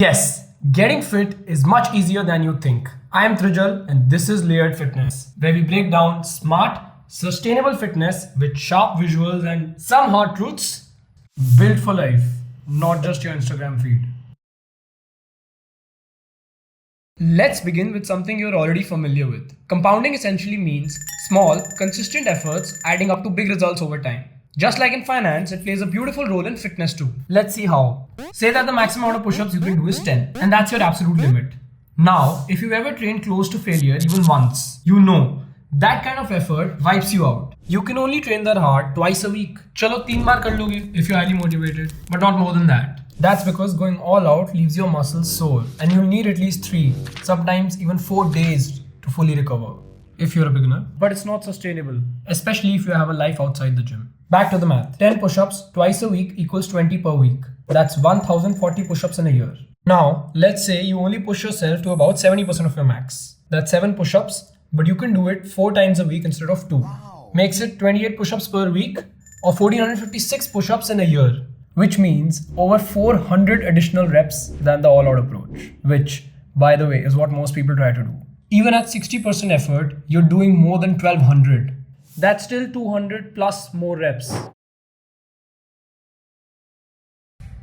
Yes, getting fit is much easier than you think. I am Trijal and this is Layered Fitness, where we break down smart, sustainable fitness with sharp visuals and some hard truths built for life, not just your Instagram feed. Let's begin with something you're already familiar with. Compounding essentially means small, consistent efforts adding up to big results over time. Just like in finance, it plays a beautiful role in fitness too. Let's see how. Say that the maximum amount of push-ups you can do is 10, and that's your absolute limit. Now, if you ever train close to failure even once, you know that kind of effort wipes you out. You can only train that hard twice a week. Chalo 3 बार कर लोगे if you're highly motivated, but not more than that. That's because going all out leaves your muscles sore, and you'll need at least 3, sometimes even 4 days to fully recover if you're a beginner. But it's not sustainable, especially if you have a life outside the gym. Back to the math. 10 push-ups twice a week equals 20 per week. That's 1040 push-ups in a year. Now, let's say you only push yourself to about 70% of your max. That's 7 push-ups, but you can do it 4 times a week instead of 2. Wow. Makes it 28 push-ups per week or 1456 push-ups in a year, which means over 400 additional reps than the all-out approach, which, by the way, is what most people try to do. Even at 60% effort, you're doing more than 1200. That's still 200 plus more reps.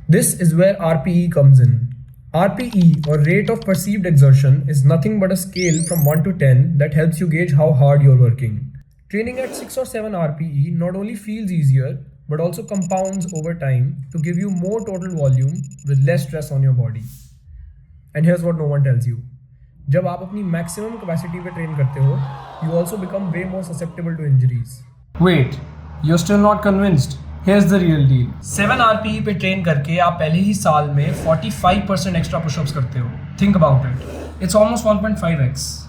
This is where RPE comes in. RPE, or rate of perceived exertion, is nothing but a scale from 1 to 10 that helps you gauge how hard you're working. Training at 6 or 7 RPE not only feels easier, but also compounds over time to give you more total volume with less stress on your body. And here's what no one tells you. जब आप अपनी maximum capacity पे train करते हो, you also become way more susceptible to injuries. Wait, you're still not convinced? Here's the real deal. 7 RPE पे train करके आप पहले ही साल में 45% extra push-ups करते हो. Think about it. It's almost 1.5x.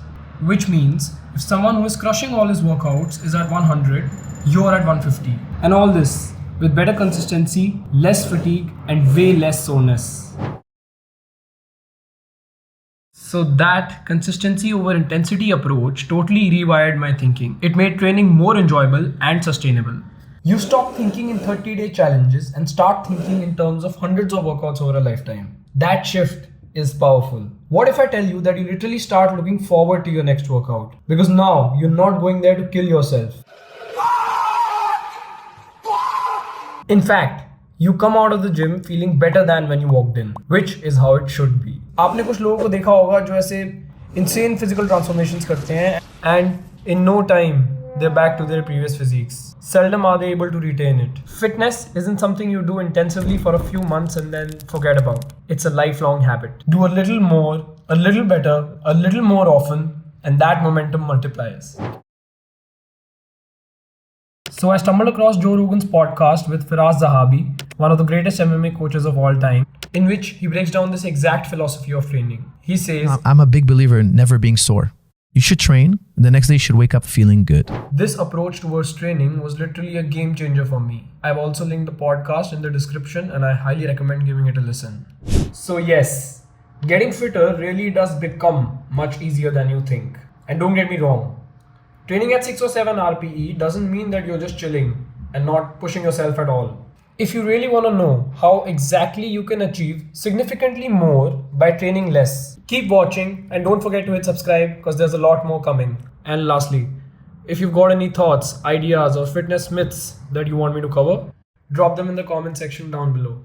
Which means if someone who is crushing all his workouts is at 100, you're at 150. And all this with better consistency, less fatigue, and way less soreness. So that consistency over intensity approach totally rewired my thinking. It made training more enjoyable and sustainable. You stop thinking in 30-day challenges and start thinking in terms of hundreds of workouts over a lifetime. That shift is powerful. What if I tell you that you literally start looking forward to your next workout? Because now you're not going there to kill yourself. In fact, you come out of the gym feeling better than when you walked in, which is how it should be. आपने कुछ लोगों को देखा होगा जो ऐसे insane physical transformations करते हैं and in no time they're back to their previous physiques. Seldom are they able to retain it. Fitness isn't something you do intensively for a few months and then forget about. It's a lifelong habit. Do a little more, a little better, a little more often, and that momentum multiplies. So I stumbled across Joe Rogan's podcast with Firas Zahabi, one of the greatest MMA coaches of all time, in which he breaks down this exact philosophy of training. He says, I'm a big believer in never being sore. You should train, and the next day you should wake up feeling good. This approach towards training was literally a game changer for me. I've also linked the podcast in the description, and I highly recommend giving it a listen. So yes, getting fitter really does become much easier than you think. And don't get me wrong, training at 6 or 7 RPE doesn't mean that you're just chilling and not pushing yourself at all. If you really want to know how exactly you can achieve significantly more by training less, keep watching and don't forget to hit subscribe because there's a lot more coming. And lastly, if you've got any thoughts, ideas or fitness myths that you want me to cover, drop them in the comment section down below.